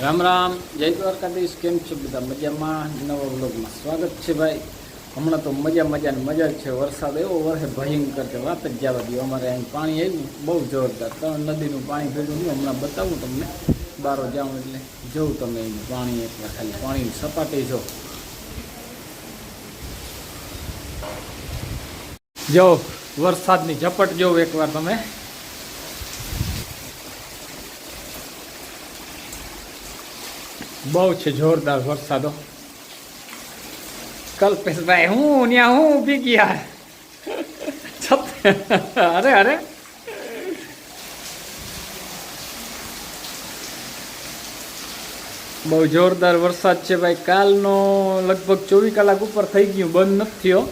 રામ રામ, જય દ્વારકાધીશ. કેમ છો બધા? મજામાં? નવા વ્લોગમાં સ્વાગત છે ભાઈ. હમણાં તો મજા જ છે. વરસાદ એવો વરસે ભયંકર છે, વાત જ જવા દો. અમારે અહીં પાણી આવ્યું બહુ જોરદાર. 3 નદીનું પાણી ભેગું નહીં. હમણાં બતાવું તમને, બારો જાઉં એટલે જોઉં તમે એનું પાણી. એકવાર ખાલી પાણીની સપાટી જો વરસાદની ઝપટ જોવો એકવાર તમે. બહુ છે જોરદાર વરસાદો. કલ્પેશભાઈ હું ત્યાં હું ઊભી ગયા. અરે અરે બહુ જોરદાર વરસાદ છે ભાઈ. કાલનો લગભગ 24 કલાક ઉપર થઈ ગયું, બંધ નથી થયો.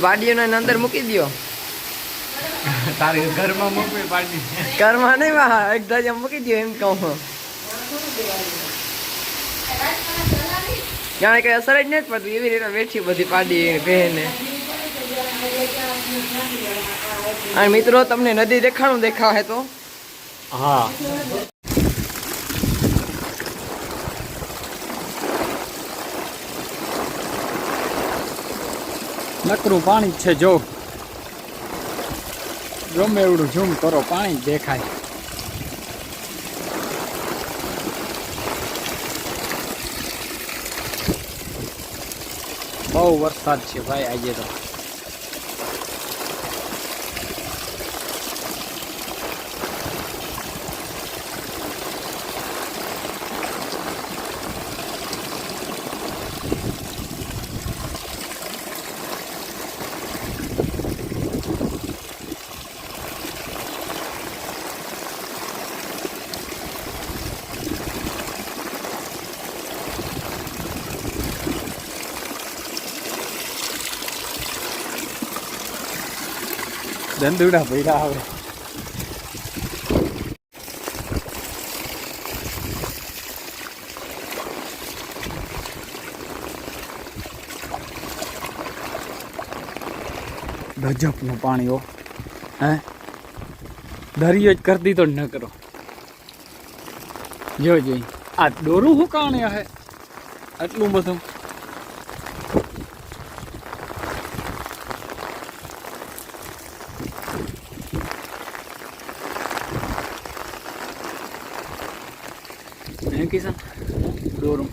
પાડીઓને અંદર મૂકી દો. તારી ઘરમાં મૂકવી પાડી. ઘરમાં નહીં, એક ધજા મૂકી દો એમ કહું. જાણે કઈ અસર જ નથી પડતી, એવી રીતે બેઠી બધી પાડી બહેને. અને મિત્રો તમને નદી દેખાવે તો હા, નકરું પાણી છે. જો ગમે એવડું ઝૂમ કરો, પાણી દેખાય. બહુ વરસાદ છે ભાઈ આજે તો. દંદુડા ભર્યા આવે. ગજબનું પાણી. હો હે, દરિયો જ કરી દીધો ન કરો. જોઈ આ દોરું શું કારણે હે આટલું બધું. કિશન દોરું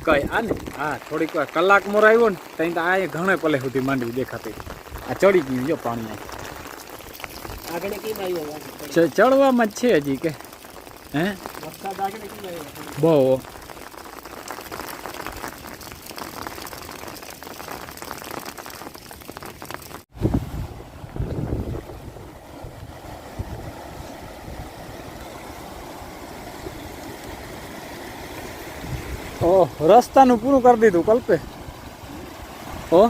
કઈ આ ને. હા, થોડીક વાર કલાક મોર આવ્યો ને ત્યાં તો આ ઘણે પલે સુધી માંડવી દેખાતી. આ ચડી ગયું જો પાણી. ચડવામાં જ છે હજી કે હે બહુ. ઓહ, રસ્તાનું પૂરું કરી દીધું કલ્પે. ઓ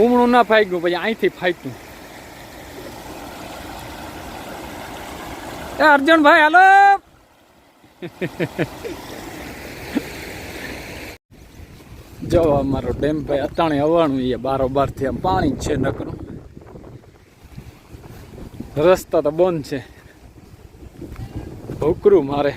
ઉમણું ના ફાગ્યું, પછી અહીંથી ફાટ્યું. એ અર્જુનભાઈ હાલો. જો અમારો ડેમ ભાઈ અતાણે હવાનું એ બારોબાર થી આમ પાણી છે નકરું. રસ્તા તો બંધ છે. ભૂકરું મારે.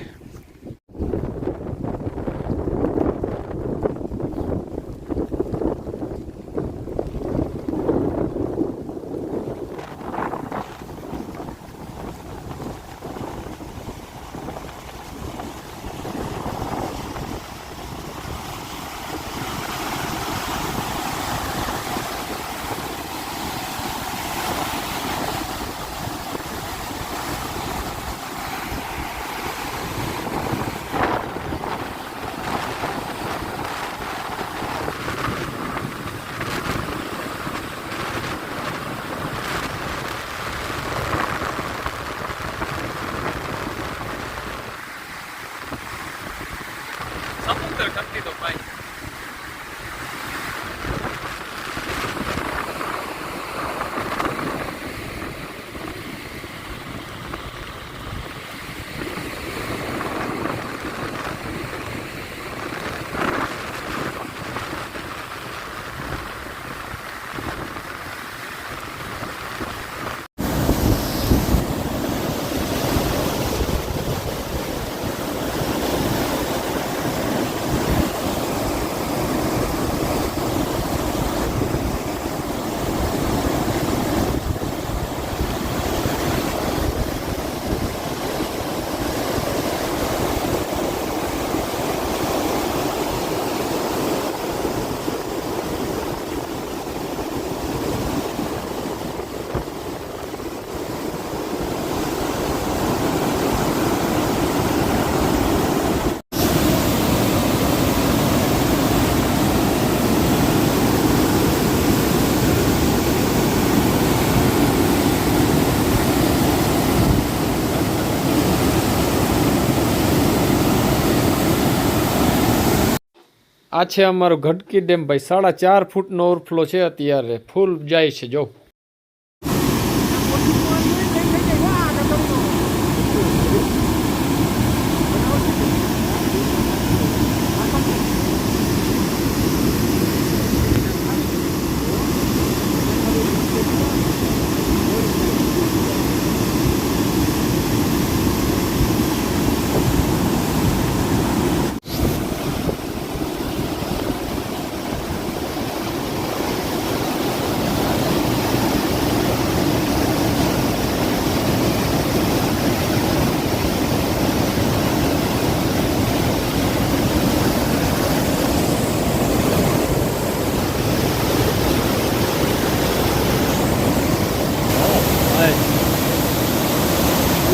આ છે અમારો ઘટકી ડેમ ભાઈ 4.5 ફૂટનો ઓવરફ્લો છે અત્યારે ફૂલ જાય છે જો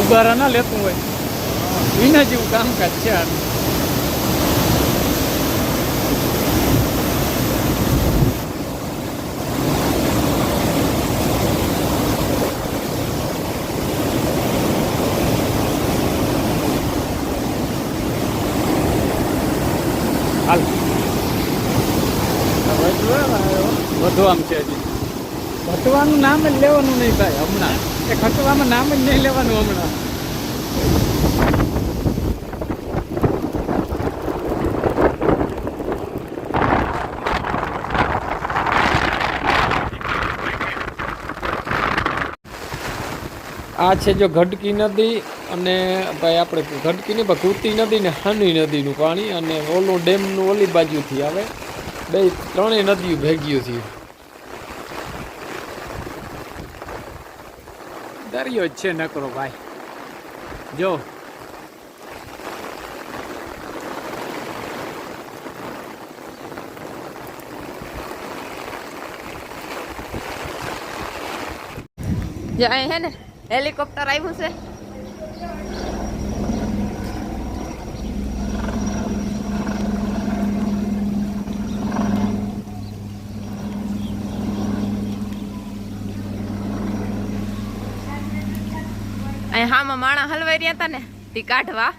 ઉગારા ના લેતું હોય એના જેવું કામકાજ છે આ હાલ વધુ આમ છે હજી ખટવાનું નામ જ લેવાનું નહીં થાય હમણાં એ ખટવામાં નામ જ નહીં લેવાનું હમણાં આ છે જો ઘટકી નદી અને ભાઈ આપણે ઘટકી નહીં પણ કુર્તી નદી ને હાની નદીનું પાણી અને ઓલું ડેમનું ઓલી બાજુથી આવે બે ત્રણેય નદીઓ ભેગી થયું દરિયો જ છે નકરો ભાઈ જો જાય હે ને હેલિકોપ્ટર આવ્યું છે અહીં હામાં માણા હલવાઈ રહ્યા હતા ને તે કાઢવા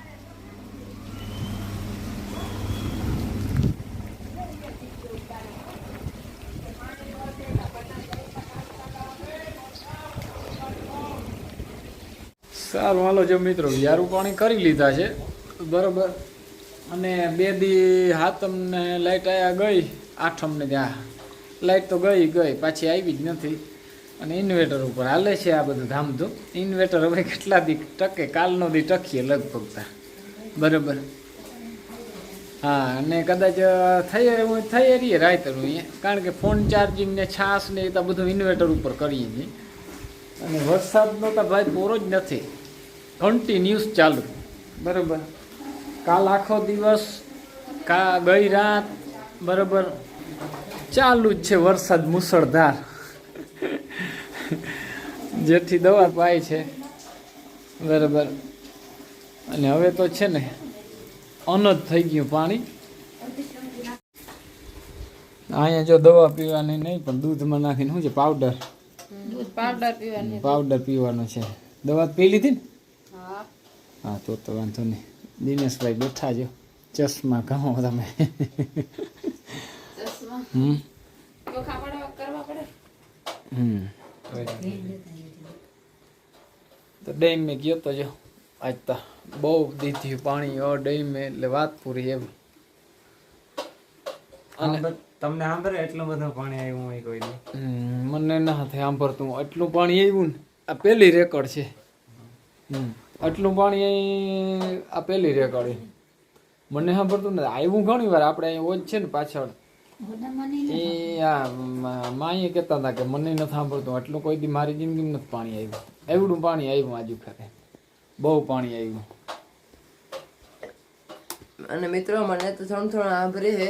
સારું હાલો જો મિત્રો યારું પાણી કરી લીધા છે બરોબર અને 2 દી હાતમને લાઈટ આયા ગઈ આઠમને ત્યાં લાઈટ તો ગઈ પાછી આવી જ નથી અને ઇન્વર્ટર ઉપર હાલે છે આ બધું ધામધૂમ ઇન્વર્ટર હવે કેટલા દી ટકે કાલનો દી ટકીએ લગભગ બરાબર હા અને કદાચ થઈ રહીએ રાયતરું અહીંયા કારણ કે ફોન ચાર્જિંગ ને છાસ ને એ તો બધું ઇન્વર્ટર ઉપર કરીએ છીએ અને વરસાદનો તો ભાઈ પૂરો જ નથી કન્ટિન્યુઅસ ચાલુ બરાબર કાલ આખો દિવસ ગઈ રાત બરાબર ચાલુ જ છે વરસાદ મુસળધાર જેથી દવા પાય છે બરાબર અને હવે તો છે ને અનજ થઈ ગયું પાણી અહીંયા જો દવા પીવાની નહીં પણ દૂધમાં નાખીને શું છે પાવડર પાવડર પીવાનો છે દવા પી લીધી ને હા તો વાંધો નહીં દિનેશભાઈ બેઠા જો ચશ્મા કહો તમે તો ડેમ મેં ગયો તો જો આજ તો બહુ દીધું પાણી ડેમ એટલે વાત પૂરી એમ અને તમને સાંભળે એટલું બધું પાણી આવ્યું હોય કોઈ મને ના થાય સાંભળતું એટલું પાણી આવ્યું ને આ પહેલી રેકોર્ડ છે આટલું પાણી આ પહેલી રેકોર્ડ મને સાંભળતું ને આવ્યું ઘણી વાર આપણે અહીં ઓજ છે ને પાછળ એ આ માએ કહેતા હતા કે મને નથી સાંભળતું આટલું કોઈ દી મારી જિંદગીમાં નથી પાણી આવ્યું એવડું પાણી આવ્યું આજુ ખરે બહુ પાણી આવ્યું અને મિત્રો મને તો થોડું સાંભળે છે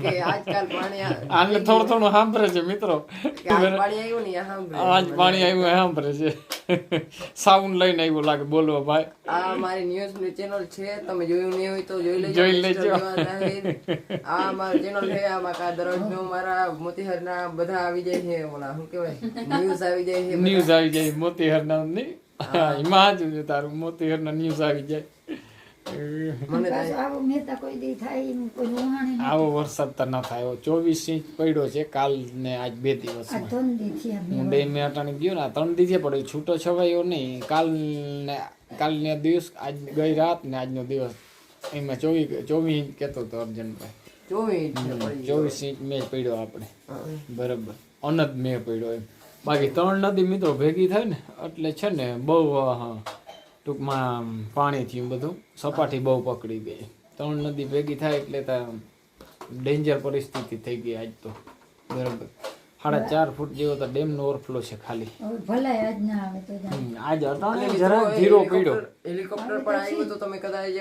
કે આજકાલ પાણી આને થોડું સાંભળે છે મિત્રો પાણી આવ્યું ને સાંભળે આજ પાણી આવ્યું સાંભળે છે સાઉન્ડ લઈને આવ્યો લાગે બોલવા ભાઈ આ મારી ન્યૂઝ ની ચેનલ છે તમે જોયું નહીં હોય તો જોઈ લેજો આ મારી ચેનલ છે આમાં કા દરરોજ મારા મોતીહરના બધા આવી જાય છે ઓલા શું કહેવાય ન્યૂઝ આવી જાય છે ન્યૂઝ આવી જાય મોતીહરના ની એમાં જ તારું મોતીહરના ન્યૂઝ આવી જાય મને તો પાછું આવો મહેતા કોઈ દી થાય એમ કોઈ ઉહાણી નથી. આવો વરસાદ તો ના થાય 24 ઇંચ પડ્યો છે કાલ ને આજ 2 આ દિવસમાં. ધંધી થયા હું 2 મિનિટ ગયો ને 3 દિવસે પડ્યો, છૂટો છવાયો નહીં. કાલનો દિવસ, આજ ગઈ રાત ને આજનો દિવસ, એમાં 24 ઇંચ કહેતો હતો અર્જનભાઈ. 24 ઇંચ મેચ પડ્યો આપણે, બરાબર અનદ મેં પડ્યો એમ. બાકી 3 નદી મિત્રો ભેગી થાય ને એટલે છે ને બહુ ટૂંકમાં પાણી થયું બધું, સપાટી બહુ પકડી ગઈ. 3 નદી ભેગી થાય એટલે તો ડેન્જર પરિસ્થિતિ થઈ ગઈ આજ તો, બરાબર 4.5 ફૂટ જેવો તો ડેમનો ઓવરફ્લો છે ખાલી. હવે ભલાય આજ ના આવે તો જાણે. આજ અટાણે જરા ધીરો પડ્યો. હેલિકોપ્ટર પણ આવ્યું તો તમે કદાચ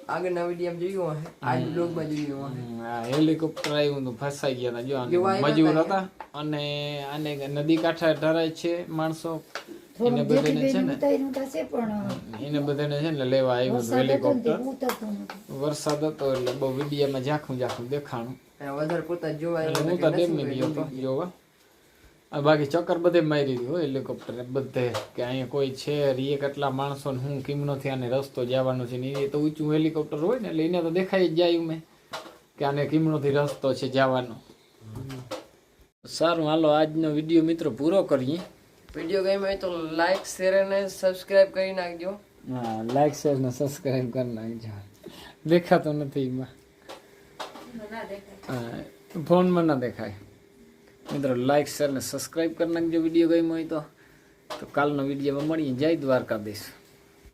આગળના વિડીયો જોયું હશે, આજ બ્લોગમાં જોયું હશે. આ હેલિકોપ્ટર આવ્યું તો ફસાઈ ગયા હતા. જો આને મજૂર હતા અને આને નદી કાંઠે ઢરાય છે માણસો, એને થોડું બધાને છે જેથી ને ઉતાર્યું થશે પણ એને બધાને છે ને લેવા આવ્યું હતું વરસાદ હતો ને તે હેલિકોપ્ટર. ઉતરતું નથી. વરસાદ હતો એટલે બહુ વિડીયામાં ઝાખું દેખાણું. અને વધારે પૂરતા જોવા એટલે હું તો ડેમને ગયો હતો જોવા. આ બાકી ચક્કર બધે મારી દીધું હોય હેલિકોપ્ટર બધે, કે અહીંયા કોઈ છે રીએ કેટલા માણસો ને હું કિમનોથી આને રસ્તો જવાનો છે ને એ તો ઊંચું હેલિકોપ્ટર હોય ને એટલે એને તો દેખાઈ જ જાય મેં કે આને કિમનોથી રસ્તો છે જવાનો. સારું, હાલો આજનો વિડીયો મિત્રો પૂરો કરીએ. વિડીયો ગમ્યો હોય તો લાઈક શેર અને સબસ્ક્રાઇબ કરી નાખજો. હા, લાઈક શેર ને સબસ્ક્રાઈબ કરી નાખજો. દેખાતો નથી એમાં, ફોનમાં ના દેખાય. મિત્રો લાઈક શેર ને સબસ્ક્રાઈબ કરી નાખજો વિડીયો ગમ્યો હોય તો કાલનો વિડીયોમાં મળીએ. જય દ્વારકાધીશ.